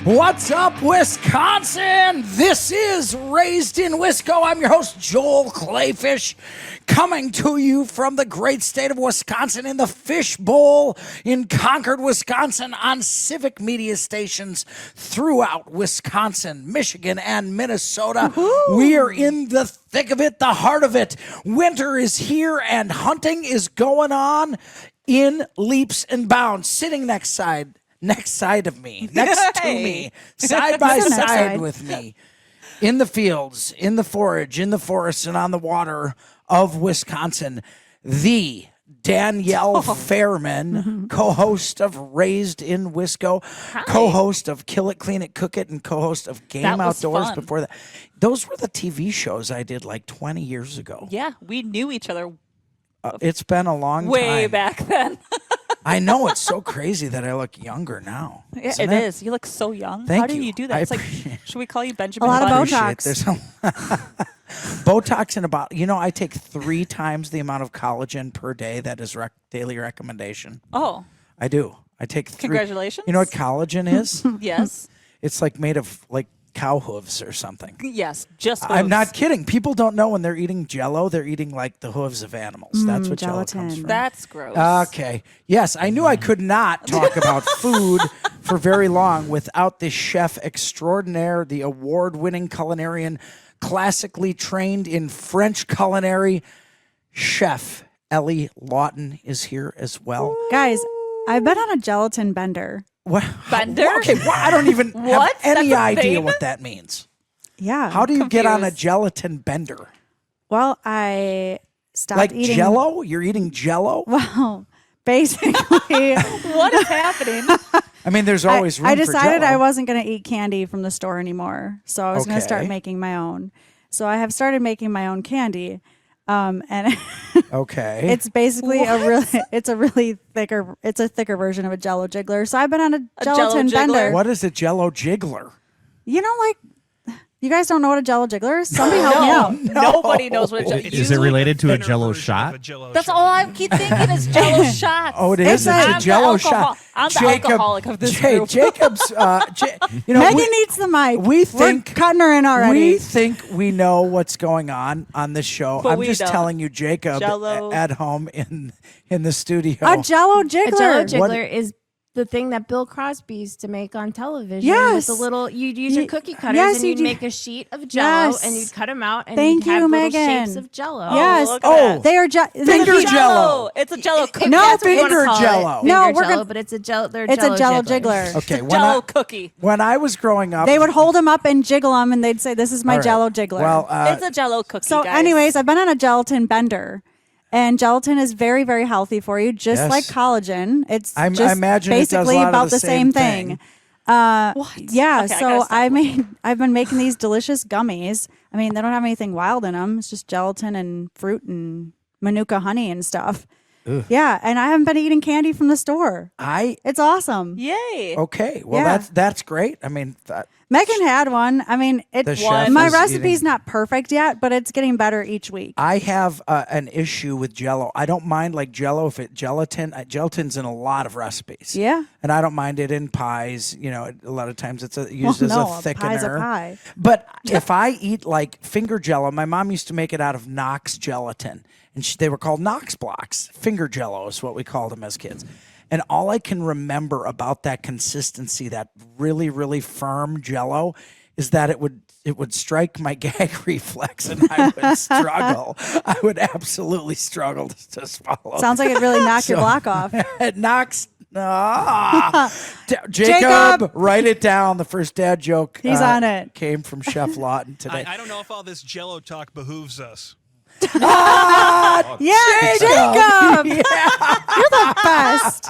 What's up, Wisconsin? This is Raised in Wisco. I'm your host, Joel Clayfish, coming to you from the great state of Wisconsin in the Fish Bowl in Concord, Wisconsin, on Civic media stations throughout Wisconsin, Michigan, and Minnesota. Woo-hoo. We are in the thick of it, the heart of it. Winter is here, and hunting is going on in leaps and bounds. Sitting next to me, side by side with me, in the fields, in the forage, in the forests, and on the water of Wisconsin, the Danielle Fairman, co-host of Raised in Wisco, co-host of Kill It, Clean It, Cook It, and co-host of Game Outdoors before that. Those were the TV shows I did like 20 years ago. Yeah, we knew each other. It's been a long time. Way back then. I know, it's so crazy that I look younger now. It is. You look so young. Thank How do you. you do that? It's like, should we call you Benjamin? A lot Button? of Botox. There's Botox in about, I take 3 times the amount of collagen per day that is daily recommendation. Oh. I do. I take 3. Congratulations. You know what collagen is? Yes. It's like made of like cow hooves or something. Yes, just hooves. I'm not kidding. People don't know when they're eating Jell-O, they're eating like the hooves of animals. That's what Jell-O comes from. That's gross. Okay. Yes, I knew I could not talk about food for very long without the chef extraordinaire, the award-winning culinarian, classically trained in French culinary, Chef Ellie Lawton is here as well. Guys, I've been on a gelatin bender. What? Bender? Okay, well, I don't even have any idea what that means. Yeah. How do you get on a gelatin bender? Well, I stopped like eating. Jell-O? You're eating Jell-O? Well, basically. What is happening? I mean, there's always room I for decided Jell-O. I wasn't going to eat candy from the store anymore. So I was going to start making my own. So I have started making my own candy. And okay, it's basically it's a thicker version of a Jell-O jiggler. So I've been on a gelatin bender. What is a Jell-O jiggler? Like, you guys don't know what a Jell-O jiggler is? Somebody help me out. Nobody knows what a Jell-O is. It related to a Jell-O shot? That's all I keep thinking is Jell-O shots. Oh, it is. It's a Jell-O shot. I'm the alcoholic of this group. Jacob's. Megan needs the mic. We're cutting her in already. We think we know what's going on this show. But I'm just telling you, Jacob, at home in the studio. A Jell-O jiggler. A Jell-O jiggler is the thing that Bill Crosby used to make on television. Yes. With the little, you'd use your cookie cutters and you'd make a sheet of Jell-O and you'd cut them out and you'd have little shapes of Jell-O. Yes. They are finger Jell-O. It's a Jell-O cookie. No, finger Jell-O. No, Jell-O, but it's a Jell-O jiggler. Okay, Jell-O cookie. When I was growing up, they would hold them up and jiggle them, and they'd say, "This is my Jell-O jiggler." Well, it's a Jell-O cookie. So, guys. anyways, I've been on a gelatin bender. And gelatin is very, very healthy for you, just like collagen. It's I imagine basically it does a lot about of the same thing. What? Yeah, okay, so I've been making these delicious gummies. I mean, they don't have anything wild in them. It's just gelatin and fruit and Manuka honey and stuff. Ugh. Yeah, and I haven't been eating candy from the store. It's awesome. Yay. Okay, well that's great. I mean, Megan had one. I mean, my recipe's not perfect yet, but it's getting better each week. I have an issue with Jell-O. I don't mind like Jell-O if gelatin's in a lot of recipes. Yeah, and I don't mind it in pies. A lot of times it's used as a thickener. Pie's a pie. But if I eat like finger Jell-O, my mom used to make it out of Knox gelatin, and they were called Knox blocks. Finger Jell-O is what we called them as kids. And all I can remember about that consistency, that really, really firm Jell-O, is that it would strike my gag reflex, and I would struggle. I would absolutely struggle to swallow. Sounds like it really knocked your block off. It knocks. Jacob, write it down. The first dad joke. He's on it. Came from Chef Lawton today. I don't know if all this Jell-O talk behooves us. Jacob! Yeah. You're the best.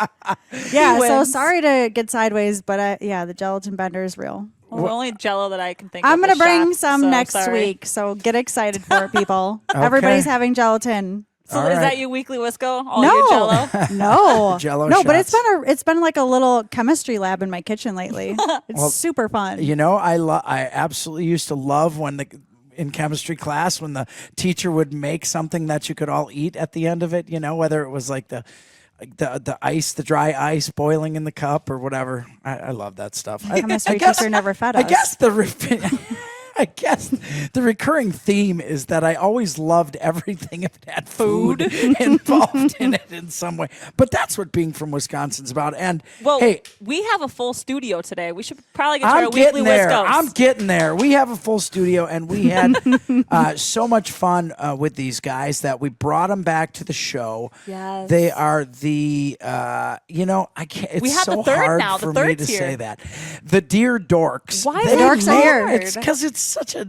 Yeah, so sorry to get sideways, but the gelatin bender is real. Well, the only Jell-O that I can think I'm of going to bring shots, some so next sorry. week, so get excited for it, people. Everybody's having gelatin. So is that you weekly Wisco? All your Jell-O? No. Jell-O no, shots. but it's been like a little chemistry lab in my kitchen lately. It's super fun. I absolutely used to love when in chemistry class when the teacher would make something that you could all eat at the end of it, whether it was like the the ice, the dry ice boiling in the cup or whatever. I love that stuff. Chemistry teacher never fed us. I guess the recurring theme is that I always loved everything if it had food involved in it in some way. But that's what being from Wisconsin's about. And hey, we have a full studio today. We should probably get to our weekly Wiscos. I'm getting there. We have a full studio, and we had so much fun with these guys that we brought them back to the show. Yes. They are the, I can't. It's we have so the third hard now. for The me to here. say that. The Deer Dorks. Why The Dorks are here. It's because it's such a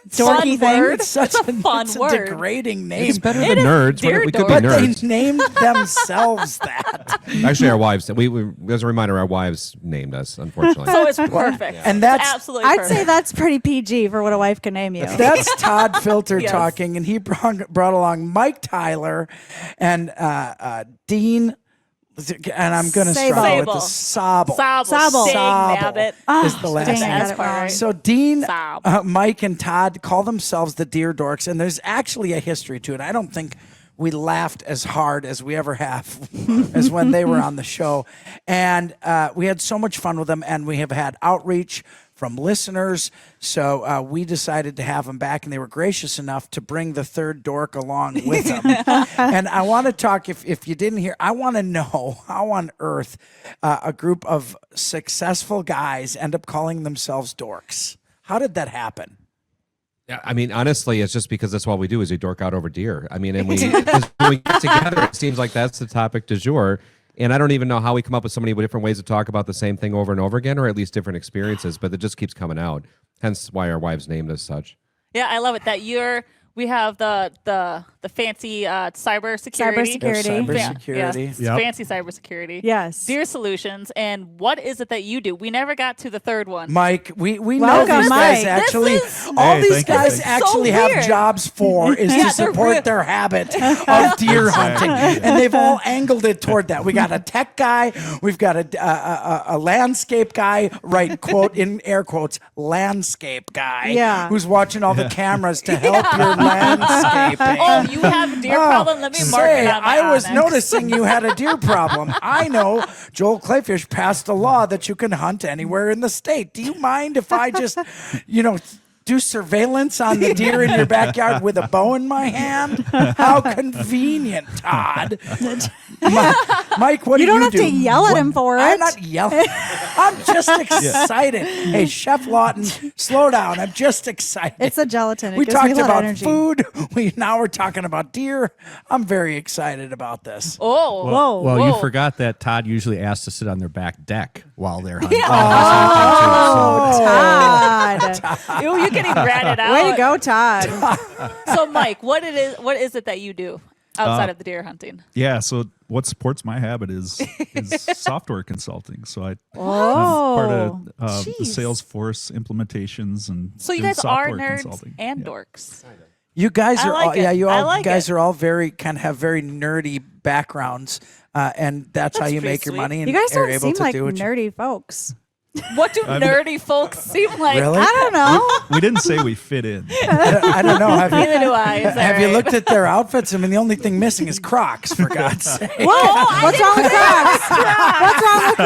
dorky thing. It's such a fun word. Degrading name. It's better than nerds. Deer We could be But nerds. they named themselves that. Actually, our wives. We as a reminder, our wives named us. Unfortunately, So it's perfect. And that's It's absolutely I'd perfect. say that's pretty PG for what a wife can name you. That's Todd Filter Yes. talking, and he brought along Mike Tyler and Dean. And I'm going to struggle with the Sabel. Sabel. Dang, nabbit. Is the last dang, I name. got it wrong. So Dean, Sabel. Mike, and Todd call themselves the Deer Dorks, and there's actually a history to it. I don't think we laughed as hard as we ever have as when they were on the show. And we had so much fun with them, and we have had outreach from listeners. So we decided to have them back, and they were gracious enough to bring the third dork along with them. And I want to talk, if you didn't hear, I want to know how on earth a group of successful guys end up calling themselves dorks. How did that happen? Yeah, I mean, honestly, it's just because that's what we do is we dork out over deer. I mean, and when we get together, it seems like that's the topic du jour. And I don't even know how we come up with so many different ways to talk about the same thing over and over again, or at least different experiences, but it just keeps coming out. Hence why our wives named us such. Yeah, I love it. We have the fancy cybersecurity. Cybersecurity. Yes, fancy cybersecurity. Yes. Deer Solutions. And what is it that you do? We never got to the third one. Mike, we know Welcome, these guys Mike. actually. This is- all Hey, these thank you, guys thank you. actually So have weird. jobs for is Yeah, to support their habit of deer hunting, and they've all angled it toward that. We got a tech guy, we've got a landscape guy, right? Quote in air quotes, landscape guy. Yeah. who's watching all the cameras to help your landscaping. Oh, you have a deer problem? Let me mark Say, it on my I was Onyx. noticing you had a deer problem. I know Joel Clayfish passed a law that you can hunt anywhere in the state. Do you mind if I just, do surveillance on the deer in your backyard with a bow in my hand? How convenient, Todd. Mike, what do you do? You don't have to yell at him for I'm it. not yelling. I'm just excited. Hey, Chef Lawton, slow down. I'm just excited. It's the gelatin. It We gives me talked a lot of about energy. food. Now we're talking about deer. I'm very excited about this. Oh, Whoa. Well, whoa. you forgot that Todd usually asks to sit on their back deck while they're hunting. Oh, Todd. Ew, you're getting ratted out. Way to go, Todd. So, Mike, what is it that you do outside of the deer hunting? Yeah, so what supports my habit is software consulting. So I'm Oh, part of the Jeez. Salesforce implementations and So you doing guys are software nerds consulting. and Yeah. dorks. You guys I are like all, it. yeah, you I all like guys it. are all very kind of have very nerdy backgrounds, and that's how That's you pretty make your sweet. money. And you guys are don't able seem to like do what you- nerdy folks. What do nerdy folks seem like? Really? I don't know. We didn't say we fit in. I don't know. Have you, Neither do I. It's have all you right. looked at their outfits? I mean, the only thing missing is Crocs, for God's sake. Whoa, what's wrong with Crocs? What's wrong with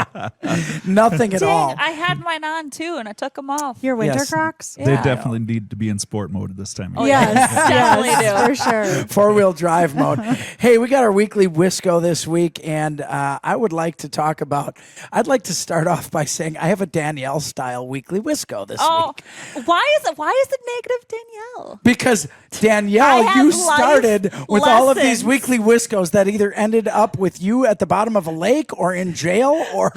Crocs? Nothing at all. Dang, I had mine on too, and I took them off. Your winter Yes. Crocs? They Yeah. definitely need to be in sport mode at this time. Oh, of year. Yes, Definitely yes, do. for sure. Four-wheel drive mode. Hey, we got our weekly Wisco this week, and I would like to talk about. I'd like to start off by saying I have a Danielle-style weekly Wisco this Oh, week why is it negative, Danielle? because I Danielle, have you life started with all of these lessons. weekly Wiscos that either ended up with you at the bottom of a lake or in jail or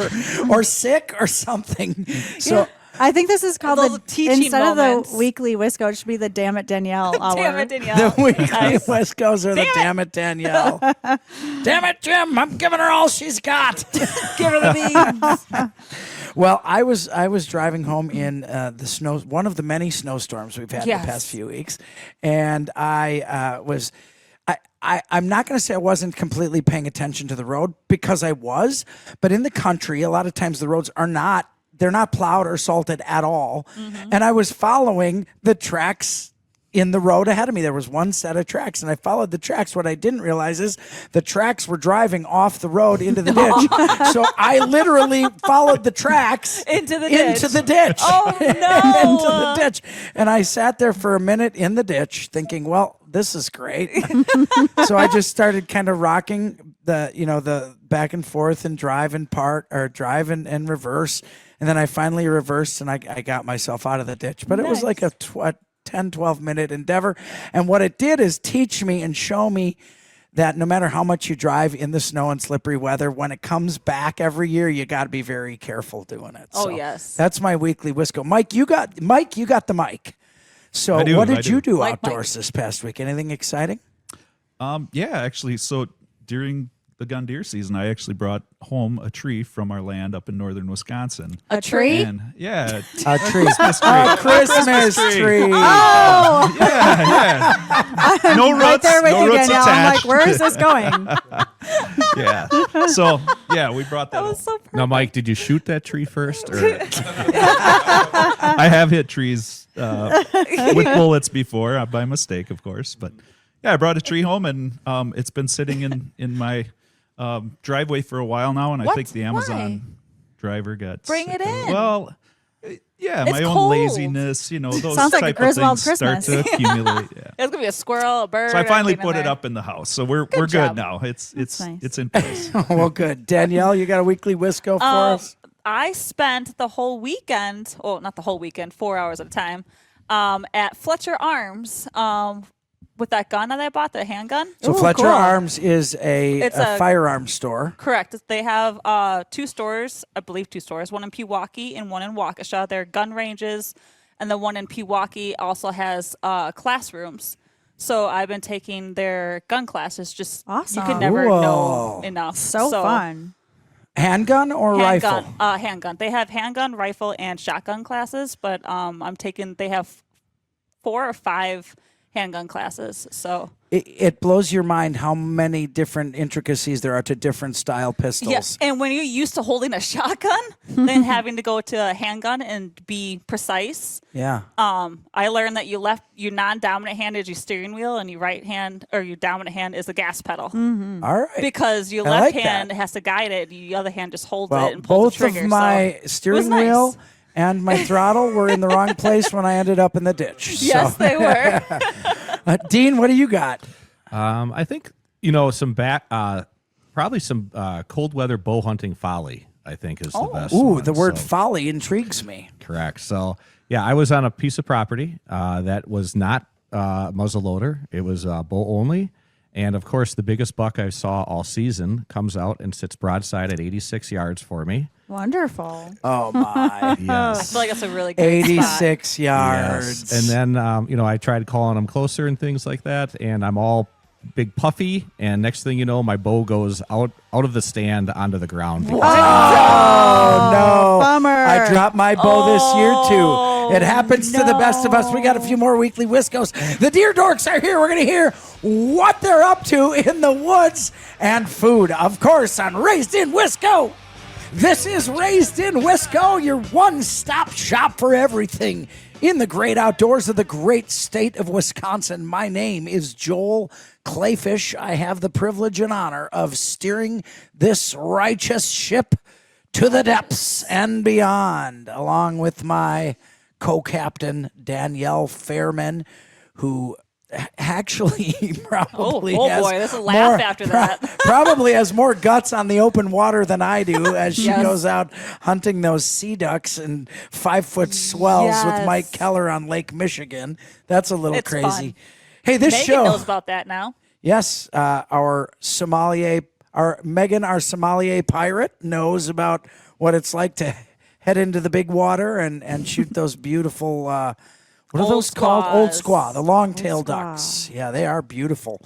sick or something. So. I think this is called Those teaching instead moments. of the weekly Wisco, it should be the Damn It Danielle hour. Damn it, Danielle. The weekly Nice. Wiscos are the Damn damn it, Danielle. Damn it, Jim. I'm giving her all she's got. Give her the beans. Well, I was driving home in the snow, one of the many snowstorms we've had Yes. the past few weeks, and I'm not going to say I wasn't completely paying attention to the road because I was, but in the country, a lot of times the roads are not. They're not plowed or salted at all, and I was following the tracks in the road ahead of me. There was one set of tracks, and I followed the tracks. What I didn't realize is the tracks were driving off the road into the ditch. So I literally followed the tracks into the ditch. Oh, no. Into the ditch. And I sat there for a minute in the ditch thinking, well, this is great. So I just started kind of rocking the back and forth and drive and and reverse. And then I finally reversed and I got myself out of the ditch. But it was like a 10, 12-minute endeavor. And what it did is teach me and show me that no matter how much you drive in the snow and slippery weather, when it comes back every year, you got to be very careful doing it. Oh, so yes. That's my weekly Wisco. Mike, you got the mic. So what did you do outdoors this past week? Anything exciting? Yeah, actually. So during the gun deer season, I actually brought home a tree from our land up in northern Wisconsin. A tree? And yeah, A tree. A Christmas tree. Oh, yeah. No roots. right there with no you, roots Danielle. I'm like, attached. where is this going? Yeah. So yeah, we brought that. That was home. so perfect. Now, Mike, did you shoot that tree first? Or? I have hit trees with bullets before, by mistake, of course. But yeah, I brought a tree home, and it's been sitting in my driveway for a while now. And I What? think the Amazon driver got Bring it in. Well, yeah, It's my own cold. laziness, those Sounds like a type of Griswold things start Christmas. to accumulate. Yeah. It's gonna be a squirrel, a bird. So I finally everything in put it there. up in the house. So we're Good good job. now. It's nice. it's in place. Well, good. Danielle, you got a weekly Wisco for us? I spent the whole weekend, well, not the whole weekend, 4 hours at a time, at Fletcher Arms with that gun that I bought, the handgun. So Ooh, Fletcher cool. Arms is a It's a- firearms store. Correct. They have two stores, I believe two stores, one in Pewaukee and one in Waukesha. They're gun ranges, and the one in Pewaukee also has classrooms. So I've been taking their gun classes. Just Awesome. You can never Cool. know enough. So fun. Handgun or Handgun, rifle? handgun. They have handgun, rifle, and shotgun classes, but they have 4 or 5 handgun classes. So It blows your mind how many different intricacies there are to different style pistols. yes, and when you're used to holding a shotgun, then having to go to a handgun and be precise. Yeah. I learned that your non-dominant hand is your steering wheel, and your right hand or your dominant hand is the gas pedal. All right. Because your I left like hand that. has to guide it, the other hand just holds Well, it and pulls both the trigger. of my so steering nice. wheel and my throttle were in the wrong place when I ended up in the ditch. Yes, So, they were. Dean, what do you got? I think some probably some cold weather bow hunting folly. I think is the best. Ooh, one. the word So- folly intrigues me. Correct. So yeah, I was on a piece of property that was not muzzleloader. It was bow only, and of course the biggest buck I saw all season comes out and sits broadside at 86 yards for me. Wonderful. Oh my. I Yes. feel like that's a really good spot. 86 yards. Yes. And then I tried calling them closer and things like that, and I'm all big puffy, and next thing you know, my bow goes out of the stand onto the ground. Oh, no. Bummer. I dropped my bow this year, too. It happens to the best of us. We got a few more weekly Wiscos. The Deer Dorks are here. We're going to hear what they're up to in the woods and food, of course, on Raised in Wisco. This is Raised in Wisco, your one-stop shop for everything in the great outdoors of the great state of Wisconsin. My name is Joel Clayfish. I have the privilege and honor of steering this righteous ship to the depths and beyond, along with my co-captain, Danielle Fairman, who actually probably Oh has boy, there's a laugh more- after that. probably has more guts on the open water than I do as she Yes. goes out hunting those sea ducks and 5-foot swells with Yes. Mike Keller on Lake Michigan. That's a little It's crazy. fun. Hey, this Megan show. knows about that now. Yes, our sommelier, our sommelier pirate knows about what it's like to head into the big water and shoot those beautiful. What are Old those called? Old squaws. squaw, the long-tailed squaw. ducks. Yeah, they are beautiful.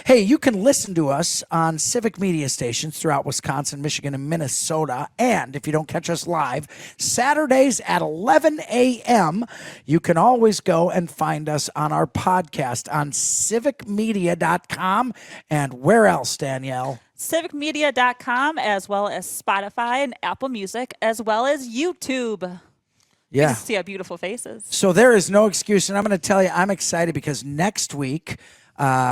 Hey, you can listen to us on Civic media stations throughout Wisconsin, Michigan, and Minnesota. And if you don't catch us live, Saturdays at 11 a.m., you can always go and find us on our podcast on civicmedia.com. And where else, Danielle? Civicmedia.com, as well as Spotify and Apple Music, as well as YouTube. You Yeah. just see our beautiful faces. So there is no excuse, and I'm going to tell you, I'm excited because next week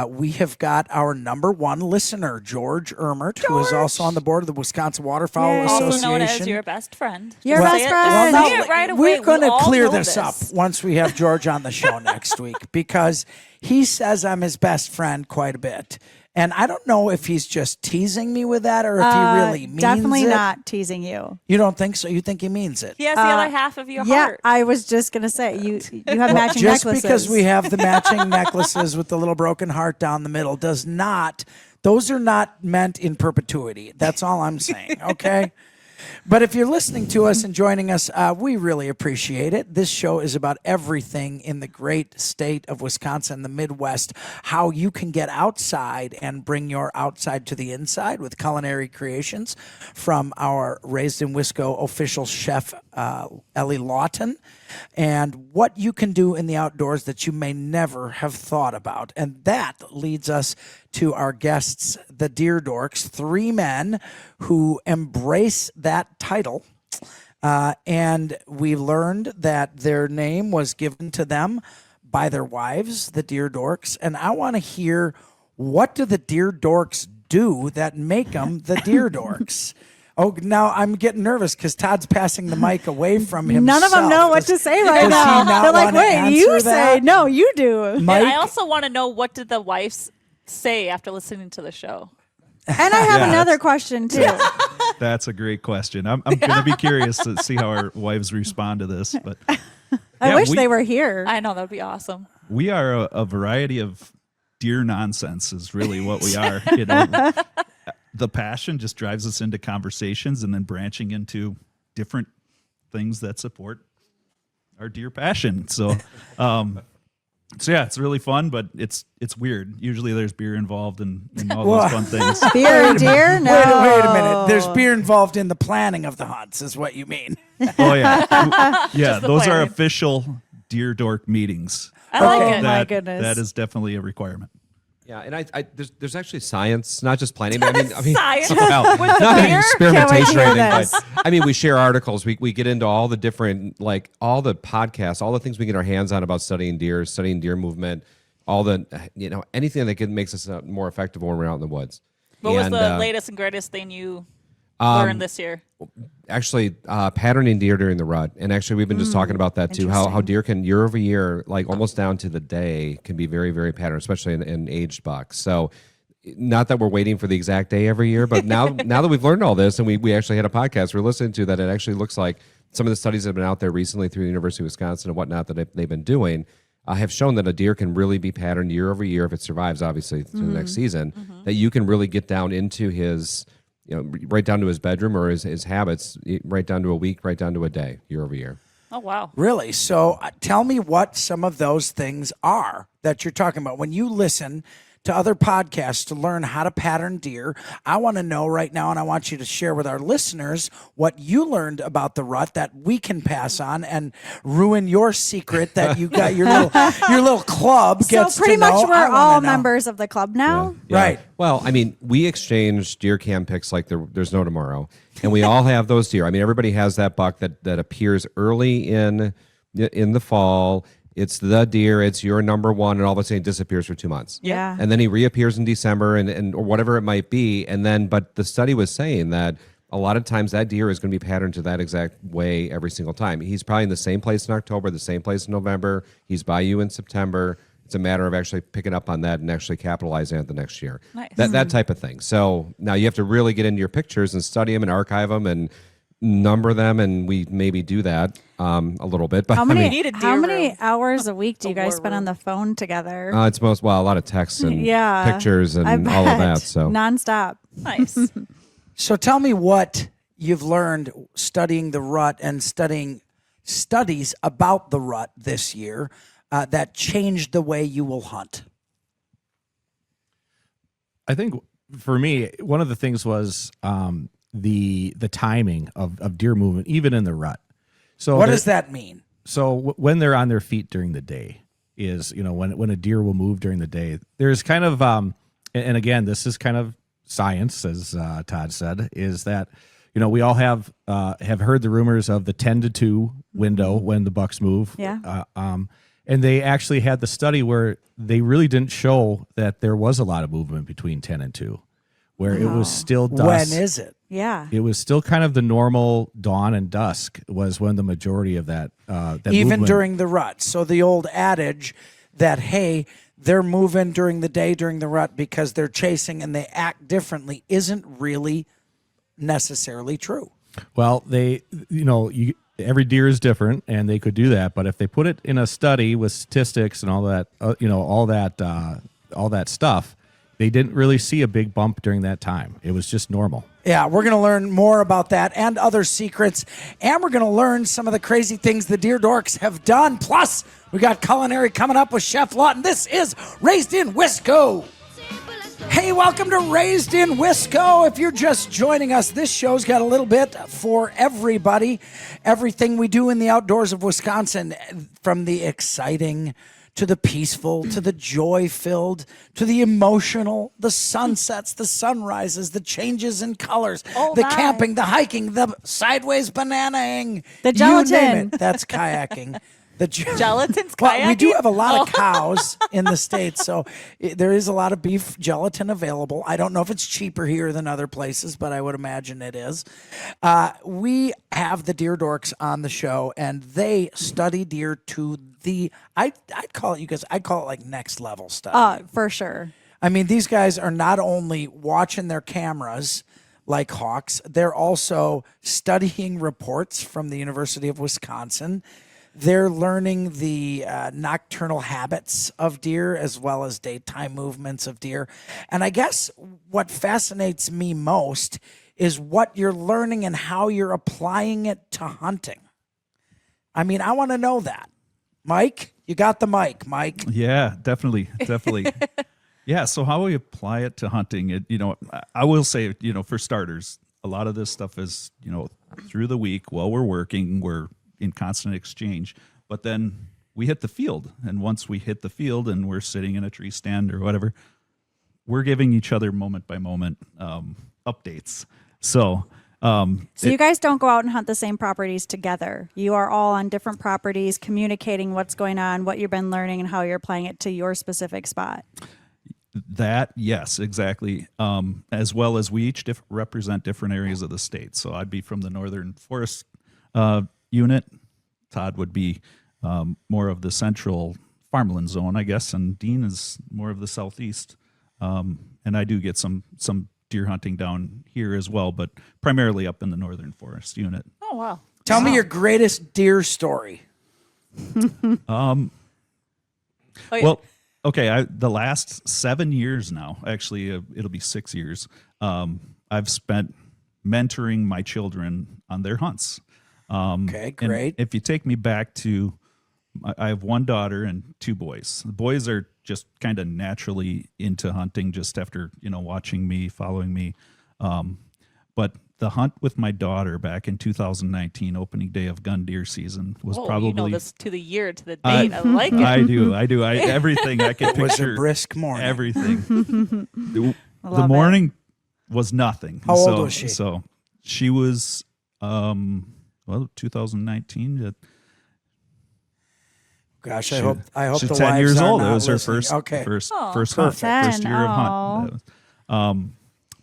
we have got our number one listener, George Ermert, who is also on the board of the Wisconsin Waterfowl Yay. Association. Also known as your best friend. Your Well, best say it- friend. say it right away. We're going We to all clear know this up once we have George on the show next week because he says I'm his best friend quite a bit. And I don't know if he's just teasing me with that or if he really means Definitely it. not teasing you. You don't think so? You think he means it? He has the other half of your Yeah, heart. I was just gonna say you have matching Just necklaces. because we have the matching necklaces with the little broken heart down the middle does not, those are not meant in perpetuity. That's all I'm saying, okay? But if you're listening to us and joining us, we really appreciate it. This show is about everything in the great state of Wisconsin, the Midwest, how you can get outside and bring your outside to the inside with culinary creations from our Raised in Wisco official chef, Ellie Lawton, and what you can do in the outdoors that you may never have thought about. And that leads us to our guests, the Deer Dorks, 3 men who embrace that title. And we learned that their name was given to them by their wives, the Deer Dorks. And I want to hear, what do the Deer Dorks do that make them the Deer Dorks? Oh, now I'm getting nervous because Todd's passing the mic away from himself. None of them know what to say right does he now. not They're like, wanna wait, you answer say that? no, you do. Mike, And I also want to know, what did the wives say after listening to the show? And I have Yeah, another question too. That's a great question. I'm going to be curious to see how our wives respond to this. But I yeah, wish we- they were here. I know, that would be awesome. we are a variety of deer nonsense is really what we are. You know, the passion just drives us into conversations and then branching into different things that support our deer passion. So, so yeah, it's really fun, but it's weird. Usually there's beer involved and all those fun things. Beer and deer? No. wait a minute. There's beer involved in the planning of the hunts, is what you mean. Oh yeah. Yeah, the those are planning. official Deer Dork meetings. I like Okay. it. My goodness. That is definitely a requirement. Yeah, and there's actually science, not just planning. I mean, Science well, with the not beer? experimentation or Can't wait to hear anything, this. but I mean, we share articles. We get into all the different, like all the podcasts, all the things we get our hands on about studying deer movement, all the anything that makes us more effective when we're out in the woods. What was And, the latest and greatest thing you learned this year? Actually, patterning deer during the rut, and actually we've been just talking about that too. How deer can year over year, like almost down to the day, can be very very patterned, especially in aged bucks. So, not that we're waiting for the exact day every year, but now that we've learned all this, and we actually had a podcast we're listening to, that it actually looks like some of the studies that have been out there recently through the University of Wisconsin and whatnot that they've been doing have shown that a deer can really be patterned year over year if it survives, obviously, through the next season. That you can really get down into his, right down to his bedroom or his habits, right down to a week, right down to a day, year over year. Oh, wow. Really? So tell me what some of those things are that you're talking about. When you listen to other podcasts to learn how to pattern deer, I want to know right now, and I want you to share with our listeners what you learned about the rut that we can pass on and ruin your secret that you got your little club So gets pretty to know. much I we're wanna all know. members of the club now. Right. Well, I mean, we exchange deer cam pics like there's no tomorrow, and we all have those deer. I mean, everybody has that buck that appears early in the fall. It's the deer. It's your number one, and all of a sudden it disappears for 2 months. Yeah. And then he reappears in December, and or whatever it might be. And then, but the study was saying that a lot of times that deer is going to be patterned to that exact way every single time. He's probably in the same place in October, the same place in November. He's by you in September. It's a matter of actually picking up on that and actually capitalizing on it the next year. Nice. That type of thing. So now you have to really get into your pictures and study them and archive them and number them, and we maybe do that a little bit. But How I many, mean, need a deer how many room. hours a week do A you guys war spend room. on the phone together? it's a lot of texts and yeah. pictures and I all of bet. that. So Nonstop. Nice. So tell me what you've learned studying the rut and studying studies about the rut this year that changed the way you will hunt. I think for me, one of the things was the timing of deer movement, even in the rut. So What does that mean? So when they're on their feet during the day is, when a deer will move during the day, there's kind of, and again, this is kind of science, as Todd said, is that we all have heard the rumors of the 10-2 window when the bucks move. Yeah. And they actually had the study where they really didn't show that there was a lot of movement between 10 and 2, where it was still dusk. When is it? Yeah. It was still kind of the normal dawn and dusk was when the majority of that Even movement. during the rut. So the old adage that, hey, they're moving during the day during the rut because they're chasing and they act differently isn't really necessarily true. Well, every deer is different, and they could do that. But if they put it in a study with statistics and all that, all that stuff, they didn't really see a big bump during that time. It was just normal. Yeah, we're going to learn more about that and other secrets, and we're going to learn some of the crazy things the Deer Dorks have done. Plus, we got culinary coming up with Chef Lawton. This is Raised in Wisco. Hey, welcome to Raised in Wisco. If you're just joining us, this show's got a little bit for everybody. Everything we do in the outdoors of Wisconsin, from the exciting to the peaceful, to the joy-filled, to the emotional, the sunsets, the sunrises, the changes in colors, the camping, the hiking, the sideways bananaing. The gelatin. You name it. That's kayaking. Gelatin's kayaking? Well, we do have a lot of cows in the States, so there is a lot of beef gelatin available. I don't know if it's cheaper here than other places, but I would imagine it is. We have the Deer Dorks on the show, and they study deer to the, I'd call it like next level stuff. For sure. I mean, these guys are not only watching their cameras like hawks, they're also studying reports from the University of Wisconsin. They're learning the nocturnal habits of deer as well as daytime movements of deer. And I guess what fascinates me most is what you're learning and how you're applying it to hunting. I mean, I want to know that. Mike, you got the mic, Mike. Yeah, definitely. Yeah, so how we apply it to hunting, I will say, for starters, a lot of this stuff is, through the week while we're working, we're in constant exchange, but then we hit the field. And once we hit the field and we're sitting in a tree stand or whatever, we're giving each other moment by moment updates. So you guys don't go out and hunt the same properties together. You are all on different properties, communicating what's going on, what you've been learning, and how you're applying it to your specific spot. That, yes, exactly. As well as we each represent different areas of the state. So I'd be from the Northern Forest unit. Todd would be more of the central farmland zone, I guess, and Dean is more of the southeast. And I do get some deer hunting down here as well, but primarily up in the Northern Forest unit. Oh, wow. Tell me your greatest deer story. Well, okay, the last 7 years now, actually, it'll be 6 years, I've spent mentoring my children on their hunts. Okay, great. If you take me back to, I have one daughter and two boys. The boys are just kind of naturally into hunting just after, watching me, following me. But the hunt with my daughter back in 2019, opening day of gun deer season, was probably... You know this to the year, to the date. I like it. I do. Everything I can picture. Was a brisk morning. Everything. The morning was nothing. How old was she? So she was... 2019. Gosh, I hope she's the 10 wives year are old. not It was her listening. first hunt, Perfect. first year of Oh. hunt.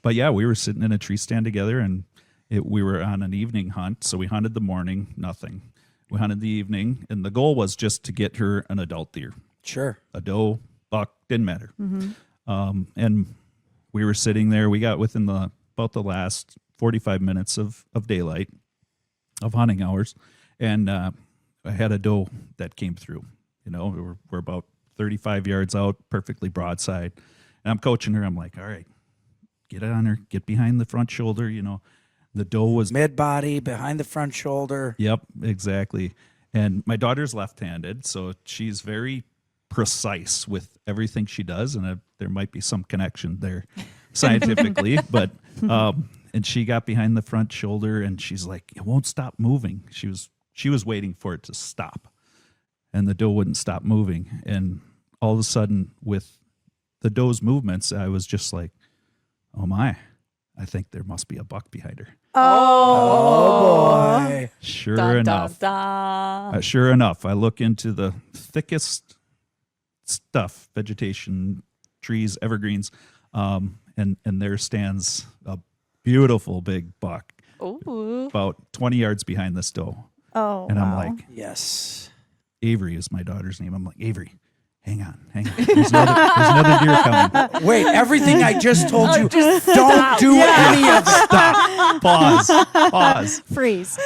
But yeah, we were sitting in a tree stand together, and we were on an evening hunt. So we hunted the morning, nothing. We hunted the evening, and the goal was just to get her an adult deer. Sure. A doe, buck, didn't matter. And we were sitting there. We got within about the last 45 minutes of daylight, of hunting hours, and I had a doe that came through. We're about 35 yards out, perfectly broadside, and I'm coaching her. I'm like, all right, get it on her, get behind the front shoulder. The doe was mid body, behind the front shoulder. Yep, exactly. And my daughter's left-handed, so she's very precise with everything she does, and there might be some connection there scientifically, but. And she got behind the front shoulder, and she's like, it won't stop moving. She was waiting for it to stop, and the doe wouldn't stop moving. And all of a sudden, with the doe's movements, I was just like, oh my, I think there must be a buck behind her. Oh boy. Sure Dun, enough. dun, dun. Sure enough, I look into the thickest stuff, vegetation, trees, evergreens, and there stands a beautiful big buck Ooh. about 20 yards behind this doe. Oh, And I'm wow. like, Yes. Avery is my daughter's name. I'm like, Avery, hang on. There's another deer coming. Wait, everything I just told you, don't do any of it. Stop. Pause. Freeze.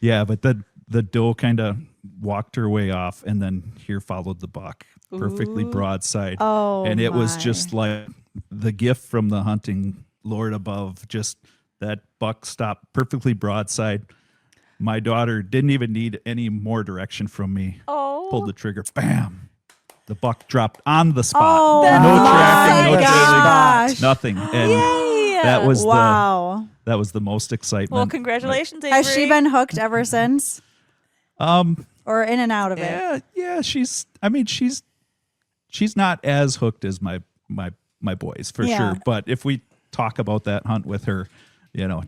Yeah, but the doe kind of walked her way off, and then here followed the buck, perfectly broadside. Oh, and it was my. just like the gift from the hunting Lord above. Just that buck stopped perfectly broadside. My daughter didn't even need any more direction from me. Oh. Pulled the trigger, bam. The buck dropped on the spot. Oh, no tracking, no gosh. trailing, nothing. And Yay. that was Wow. that was the most excitement. Well, congratulations, Avery. Has she been hooked ever since? Or in and out of it? Yeah, she's not as hooked as my boys for Yeah. sure. But if we talk about that hunt with her,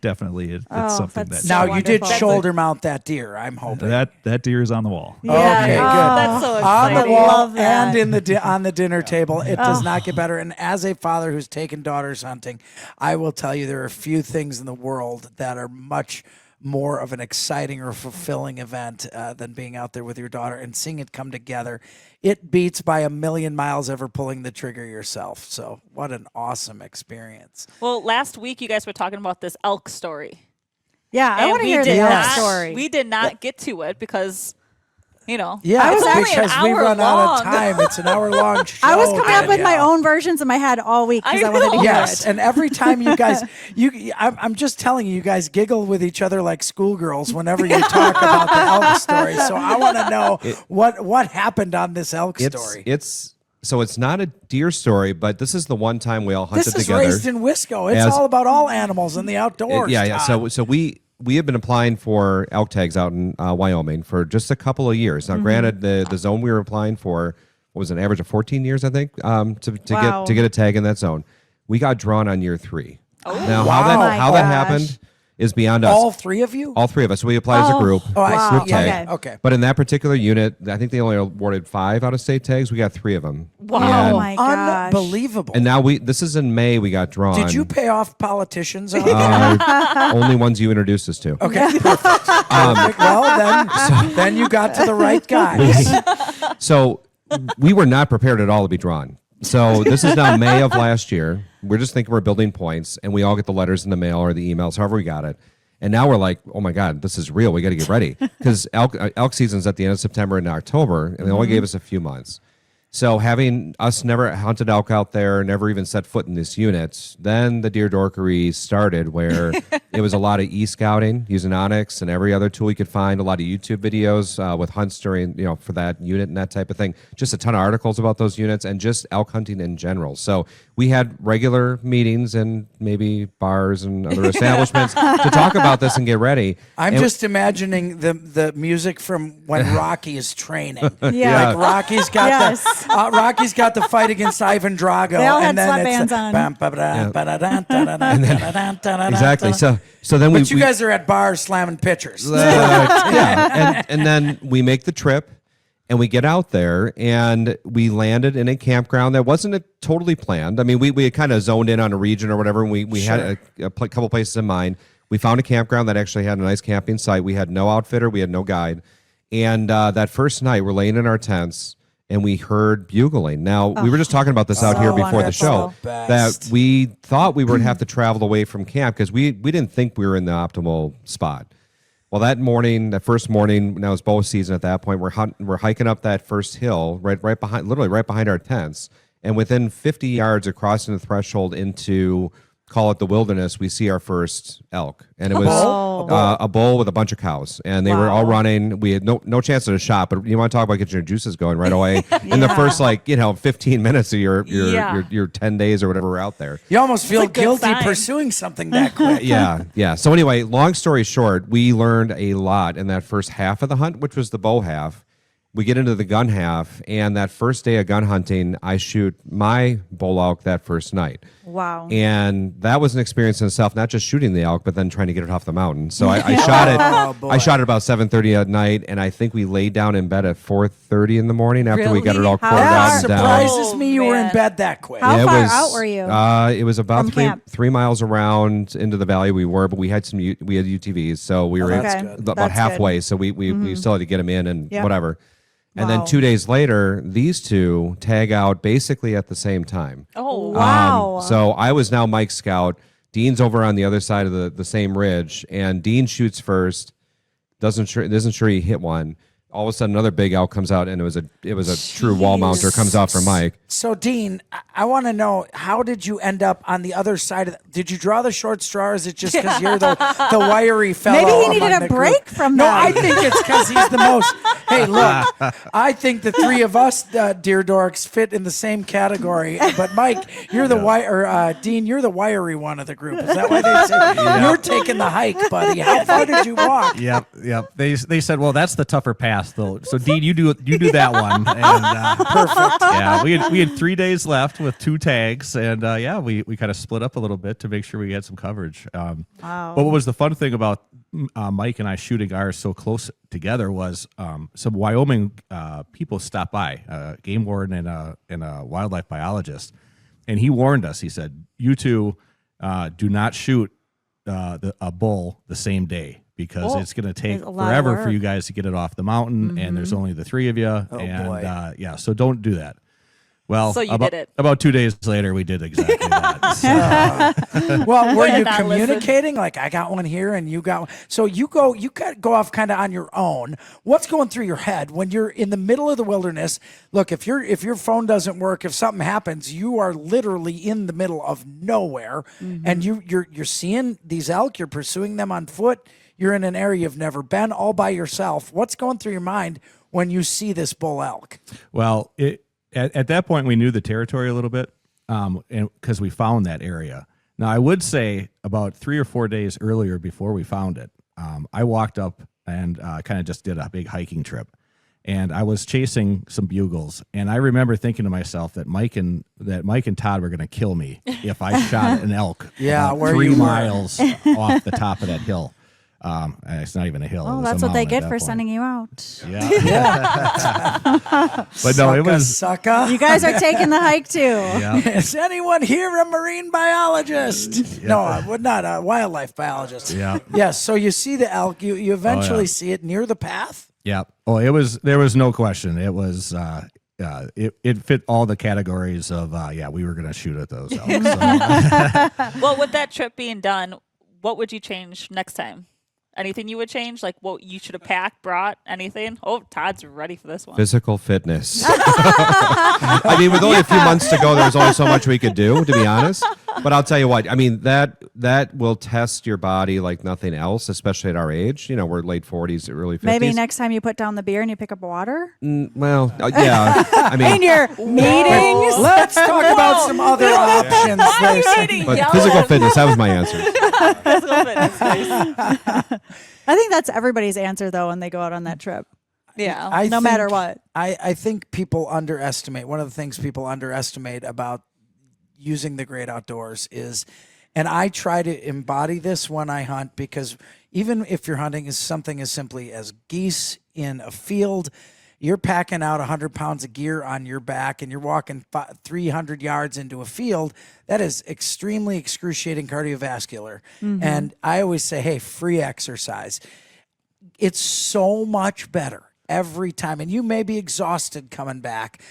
definitely it's something that's that Now so you did wonderful. shoulder mount that deer, I'm hoping. that deer is on the wall. Yeah. Okay, good. That's so On exciting. the wall Love that. and in the on the dinner table, it does not get better. And as a father who's taken daughters hunting, I will tell you there are few things in the world that are much more of an exciting or fulfilling event than being out there with your daughter and seeing it come together. It beats by a million miles ever pulling the trigger yourself. So what an awesome experience. Well, last week you guys were talking about this elk story. Yeah, I And want to we hear the did elk not- story. We did not get to it because, Yeah, it's only because an we hour run out long. of time. It's an hour-long show. I was coming up with my Danielle. own versions in my head all week because I I wanted to know. hear Yes, it. and every time you guys, I'm just telling you, you guys giggle with each other like schoolgirls whenever you talk about the elk story. So I want to know what happened on this elk story. So it's not a deer story, but this is the one time we all hunted This is together. raised in Wisco. It's As- all about all animals in the outdoors. Yeah. Todd. So we have been applying for elk tags out in Wyoming for just a couple of years. Now, granted, the zone we were applying for was an average of 14 years, I think, to Wow. get a tag in that zone. We got drawn on year 3. Now, Wow. how My that gosh. happened is beyond us. all three of you? All three of us. We applied as a group. Oh, I Wow. see. Group tag. Okay. Okay. But in that particular unit, I think they only awarded 5 out-of-state tags. We got 3 of them. Oh And, my gosh. Unbelievable. and now this is in May. We got drawn. Did you pay off politicians? On Only ones you introduced us to. Okay, perfect. Perfect. Well, then you got to the right guys. So we were not prepared at all to be drawn. So this is now May of last year. We're just thinking we're building points, and we all get the letters in the mail or the emails, however we got it. And now we're like, oh my God, this is real. We got to get ready because elk season's at the end of September and October, and they only gave us a few months. So having us never hunted elk out there, never even set foot in this unit, then the Deer Dorkery started where it was a lot of e-scouting using Onyx and every other tool you could find, a lot of YouTube videos with hunts during, for that unit and that type of thing. Just a ton of articles about those units and just elk hunting in general. So we had regular meetings and maybe bars and other establishments to talk about this and get ready. I'm And- just imagining the music from when Rocky is training. Yeah. Like Rocky's got Yes. Rocky's got the fight against Ivan Drago. They all and had then it's sweatbands on. Exactly. So then But you guys are at bars slamming pitchers. yeah, and then we make the trip, and we get out there, and we landed in a campground that wasn't totally planned. I mean, we had kind of zoned in on a region or whatever, and we had a couple places in mind. We found a campground that actually had a nice camping site. We had no outfitter, we had no guide, and that first night we're laying in our tents. And we heard bugling. Now, we were just talking about this out here before the show, wonderful. that we thought we would have to travel away from camp because we didn't think we were in the optimal spot. Well, that first morning, now it's bow season at that point, we're hiking up that first hill right behind our tents. And within 50 yards of crossing the threshold into, call it the wilderness, we see our first elk. And it was a bull with a bunch of cows. And they were all running. We had no chance at a shot, but you want to talk about getting your juices going right away. In the first 15 minutes of your 10 days or whatever we're out there. You almost feel a good guilty sign. pursuing something that quick. Yeah. So anyway, long story short, we learned a lot in that first half of the hunt, which was the bow half. We get into the gun half, and that first day of gun hunting, I shoot my bull elk that first night. Wow. And that was an experience in itself, not just shooting the elk, but then trying to get it off the mountain. So I shot it. I shot it about 7:30 at night, and I think we laid down in bed at 4:30 in the morning after we got it all quartered out and down. Surprises me you were in bed that quick. How far out were you? It was about From camp? 3 miles around into the valley. But we had we had UTVs, so we were about That's halfway. good. So we still had to get them in and Yep. whatever. And then 2 days later, these two tag out basically at the same time. Oh, Wow. So I was now Mike's scout. Dean's over on the other side of the same ridge, and Dean shoots first. Isn't sure he hit one. All of a sudden, another big elk comes out, and it was a true wall mounter comes out for Mike. So, Dean, I want to know, how did you end up on the other side of did you draw the short straw, or is it just because you're the wiry fellow? Maybe he needed among a the break group? from No, that. I think it's because he's the most. Hey, look, I think the three of us, Deer Dorks, fit in the same category. But, Mike, you're the Dean, you're the wiry one of the group. Is that why they say you're taking the hike, buddy? How far did you walk? Yep. They said, well, that's the tougher path, though. So Dean, you do that one. And, Perfect. Yeah, we had 3 days left with 2 tags, and we kind of split up a little bit to make sure we had some coverage. Wow. But what was the fun thing about Mike and I shooting ours so close together was some Wyoming people stopped by, game warden and a wildlife biologist, and he warned us. He said, "You two do not shoot a bull the same day." Because it's going to take It's a lot of forever for work. you guys to get it off the mountain, and there's only the 3 of you. Boy. So don't do that. Well, So you about, did it. about 2 days later, we did exactly that. So, Well, were you Not listen. communicating? Like, I got one here and you got one. So you go off kind of on your own. What's going through your head when you're in the middle of the wilderness? Look, if your phone doesn't work, if something happens, you are literally in the middle of nowhere, and you're seeing these elk. You're pursuing them on foot. You're in an area you've never been, all by yourself. What's going through your mind when you see this bull elk? well, at that point, we knew the territory a little bit, and because we found that area. Now, I would say about 3 or 4 days earlier, before we found it, I walked up and kind of just did a big hiking trip, and I was chasing some bugles, and I remember thinking to myself that Mike and Todd were going to kill me if I shot an elk. Yeah, about where 3 you were. miles off the top of that hill. And it's not even a hill. it Oh, was a that's what they mountain at get that for point. sending you out. Yeah. But no, it was. Sucker. You guys are taking the hike too. Yeah. Is anyone here a marine biologist? No, I would not. A wildlife biologist. Yeah. Yes. So you see the elk. You eventually yeah. see it near the path. Yeah. Oh, there was no question. It was it fit all the categories of we were gonna shoot at those elk. So. Well, with that trip being done, what would you change next time? Anything you would change? Like what you should have packed, brought, anything? Oh, Todd's ready for this one. Physical fitness. I mean, with only a few months to go, there's only so much we could do, to be honest. But I'll tell you what, I mean, that will test your body like nothing else, especially at our age. You know, we're late 40s, early 50s. Maybe next time you put down the beer and you pick up water Well, yeah. I in mean, your meetings. Let's talk about some other options. there. but physical fitness, that was my answer. Physical fitness, nice. I think that's everybody's answer though when they go out on that trip. Yeah. No matter what. I think people underestimate, one of the things people underestimate about using the great outdoors is, and I try to embody this when I hunt, because even if you're hunting is something as simply as geese in a field, you're packing out 100 pounds of gear on your back and you're walking 300 yards into a field. That is extremely excruciating cardiovascular. And I always say, hey, free exercise. It's so much better every time. And you may be exhausted coming back,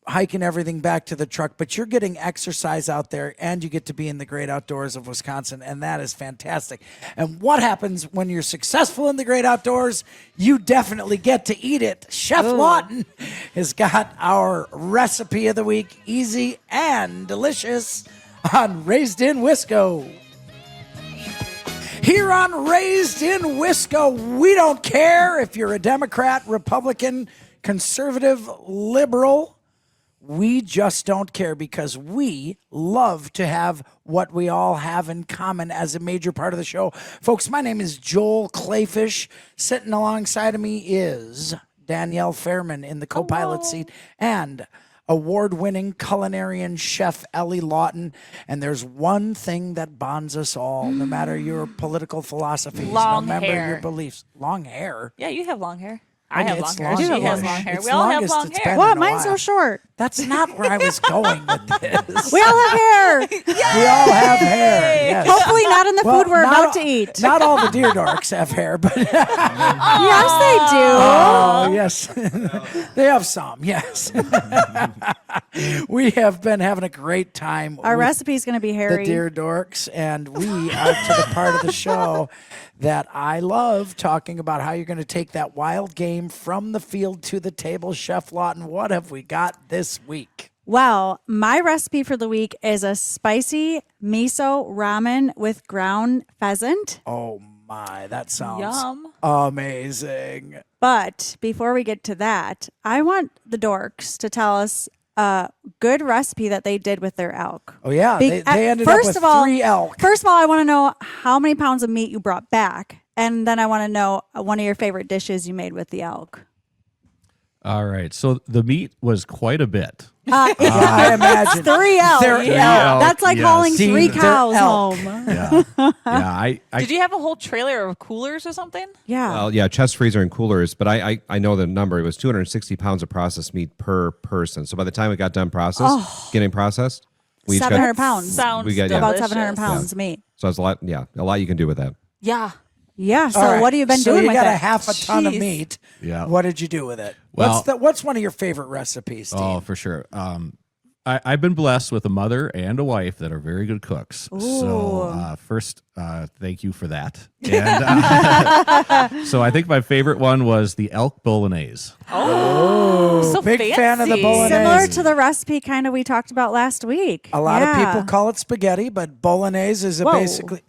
hiking everything back to the truck, but you're getting exercise out there and you get to be in the great outdoors of Wisconsin, and that is fantastic. And what happens when you're successful in the great outdoors? You definitely get to eat it. Chef Lawton has got our recipe of the week, easy and delicious, on Raised in Wisco. Here on Raised in Wisco, we don't care if you're a Democrat, Republican, conservative, liberal. We just don't care, because we love to have what we all have in common as a major part of the show. Folks, my name is Joel Clayfish. Sitting alongside of me is Danielle Fairman in the co-pilot seat, and award-winning culinarian chef Ellie Lawton, and there's one thing that bonds us all, no matter your political philosophies, Long no matter hair. your beliefs. Long hair. Yeah, you have long hair. I have long It's hair. long- She has it's long hair. it's We all have longest long it's hair. been What? in a Mine's so while. short. That's not where I was going with this. We all have hair. We all have hair. Yes. Hopefully not in the Well, food we're not about all- to eat. Not all the Deer Dorks have hair, but Yes, they do. oh yes, they have some. Yes, we have been having a great time. Our with recipe's going to be the hairy. Deer Dorks, and we are to the part of the show that I love, talking about how you're going to take that wild game from the field to the table. Chef Lawton, what have we got this week? Well, my recipe for the week is a spicy miso ramen with ground pheasant. Oh my, that sounds Yum. amazing. But before we get to that, I want the dorks to tell us a good recipe that they did with their elk. Oh yeah, Be- they ended up first with of all- 3 elk. First of all, I want to know how many pounds of meat you brought back. And then I want to know one of your favorite dishes you made with the elk. All right. So the meat was quite a bit. Yeah, I imagine. 3 elk. They're elk. That's like Yes. hauling See, 3 they're cows elk. home. Yeah. I Did you have a whole trailer of coolers or something? Yeah. Well, yeah, chest freezer and coolers, but I know the number. It was 260 pounds of processed meat per person. So by the time it got done getting processed, we each got- 700 pounds. Sounds We got- yeah. About delicious. 700 pounds of meat. So it's a lot. Yeah, a lot you can do with that. Yeah. Yeah. So All right. what have you been so doing you with got it? a half a ton of Jeez. meat. Yeah. What did you do with it? Well- What's one of your favorite recipes, Steve? Oh, for sure. I've been blessed with a mother and a wife that are very good cooks. So first, thank you for that. And so I think my favorite one was the elk bolognese. Oh, so big fancy. fan of the bolognese. Similar to the recipe kind of we talked about last week. A lot of Yeah. people call it spaghetti, but bolognese is Whoa. basically.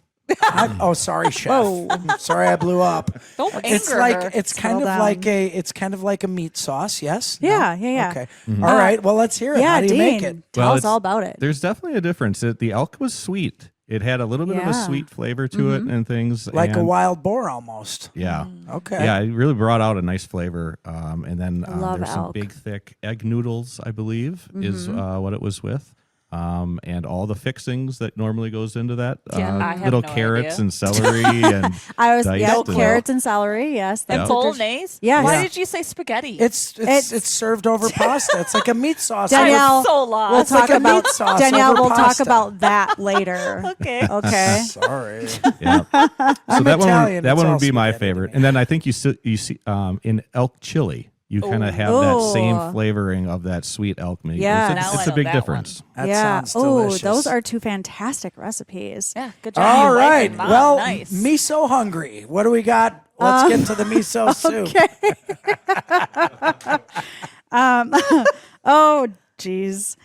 Oh, sorry, chef. Whoa. I'm sorry, I blew up. Don't It's anger like her. it's kind Settle of down. like a meat sauce. Yes. Yeah, No? yeah. Okay. All right. Well, let's hear it. Yeah, How do you Dean, make it? tell Well, us it's- all about it. There's definitely a difference. The elk was sweet. It had a little bit of a Yeah. Mm-hmm. sweet flavor to it and things. Like a and- wild boar almost. Yeah. Okay. Yeah, it really brought out a nice flavor. And then Love there's some elk. big, thick egg noodles, I believe, is what it was with. And all the fixings that normally goes into that. Yeah, I have little no carrots idea. and celery and I was diced and- carrots and celery. Yes, And that's what there's- bolognese? Yes. Why Yeah. did you say spaghetti? It's served over pasta. It's like a meat sauce. Danielle, I'm so lost. we'll It's like talk a meat about sauce Danielle. over We'll talk pasta. about that later. Okay. Okay. Sorry. Yeah. So I'm that Italian, one, that it's one all would be my spaghetti to favorite. me. And then I think you see in elk chili, you kind of have that same Ooh. flavoring of that sweet elk meat. Yeah. It's Now a, I it's a know big that difference. That yeah. sounds Oh, delicious. those are 2 fantastic recipes. Yeah, good job. All Your wife right. and mom. Well, nice. me so hungry. What do we got? Let's get to the miso soup. Oh, jeez.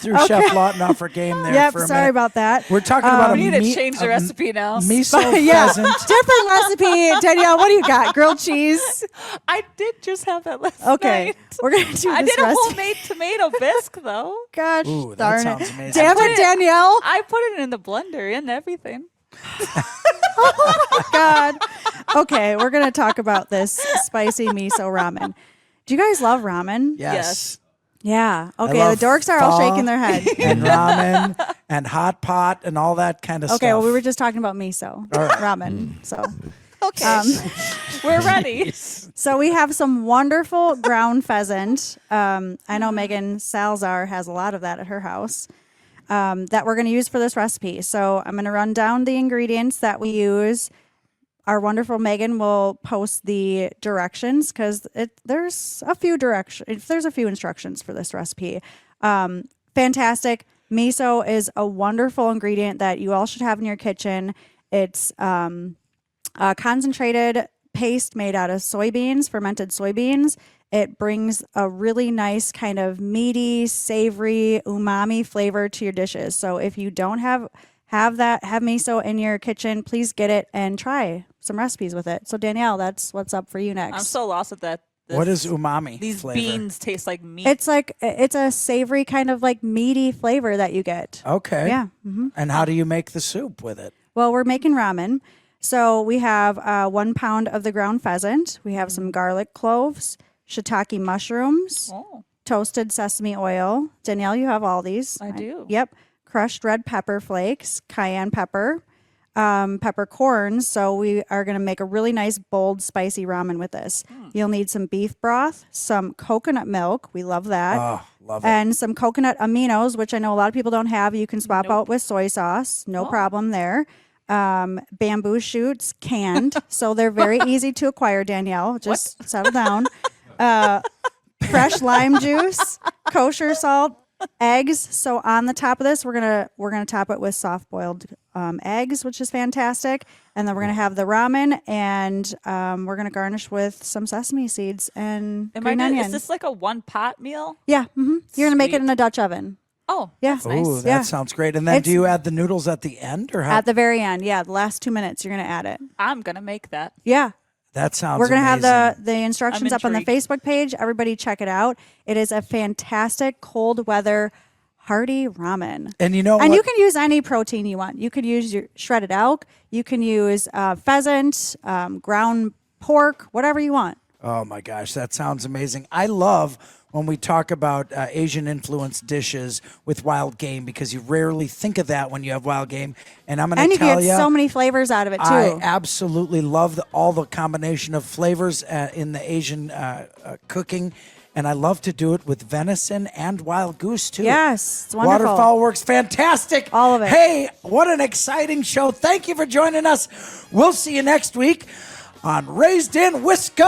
Threw Chef Lawton off her game there Yep. for a Sorry minute. about that. We're talking about a we need to meat- change the a recipe now. Miso Yeah. pheasant. Different recipe. Danielle, what do you got? Grilled cheese. I did just have that last Okay. night. We're gonna do I this did a recipe. homemade tomato bisque though. Gosh, Ooh, that darn sounds it. amazing. Damn it, Danielle. I put it in the blender and everything. God. Okay, we're gonna talk about this spicy miso ramen. Do you guys love ramen? Yes. Yeah. Okay, love the dorks are all pho shaking their head. And ramen and hot pot and all that kind of stuff. Okay, well, we were just talking about miso ramen. So, Okay. We're ready. so we have some wonderful ground pheasant. I know Megan Salzar has a lot of that at her house. That we're going to use for this recipe. So I'm going to run down the ingredients that we use. Our wonderful Megan will post the directions because there's a few instructions for this recipe. Fantastic. Miso is a wonderful ingredient that you all should have in your kitchen. It's a concentrated paste made out of soybeans, fermented soybeans. It brings a really nice kind of meaty, savory, umami flavor to your dishes. So if you don't have miso in your kitchen, please get it and try some recipes with it. So Danielle, that's what's up for you next. I'm so lost at that. What is umami These flavor? beans taste like meat. It's a savory kind of like meaty flavor that you get. Okay. Yeah. Mm-hmm. And how do you make the soup with it? Well, we're making ramen. So we have 1 pound of the ground pheasant. We have some garlic cloves, shiitake mushrooms, toasted sesame oil. Danielle, you have all these. I do. Yep. Crushed red pepper flakes, cayenne pepper, peppercorns. So we are going to make a really nice, bold, spicy ramen with this. You'll need some beef broth, some coconut milk. We love that. Oh, love it. And some coconut aminos, which I know a lot of people don't have. You can swap out with soy sauce. No problem there. Bamboo shoots, canned. So they're very easy to acquire, Danielle. Just settle down. Fresh lime juice, kosher salt, eggs. So on the top of this, we're gonna top it with soft boiled eggs, which is fantastic. And then we're gonna have the ramen, and we're gonna garnish with some sesame seeds and green onion. Is this like a one pot meal? Yeah, you're gonna make it in a Dutch oven. Oh, yeah, that's nice. Ooh, that sounds great. And then do you add the noodles at the end, or how? At the very end? Yeah, the last 2 minutes you're gonna add it. I'm gonna make that. Yeah. That sounds We're going to amazing. have the instructions up on the intrigued. Facebook page. Everybody check it out. It is a fantastic cold weather hearty ramen. And you know and what? you can use any protein you want. You could use your shredded elk. You can use pheasant, ground pork, whatever you want. Oh my gosh, that sounds amazing. I love when we talk about Asian influenced dishes with wild game, because you rarely think of that when you have wild game. And I'm going And to you tell get you, so many flavors out of it too. I absolutely love all the combination of flavors in the Asian cooking. And I love to do it with venison and wild goose too. Yes, it's wonderful. Waterfowl works fantastic. All of it. Hey, what an exciting show. Thank you for joining us. We'll see you next week on Raised in Wisco.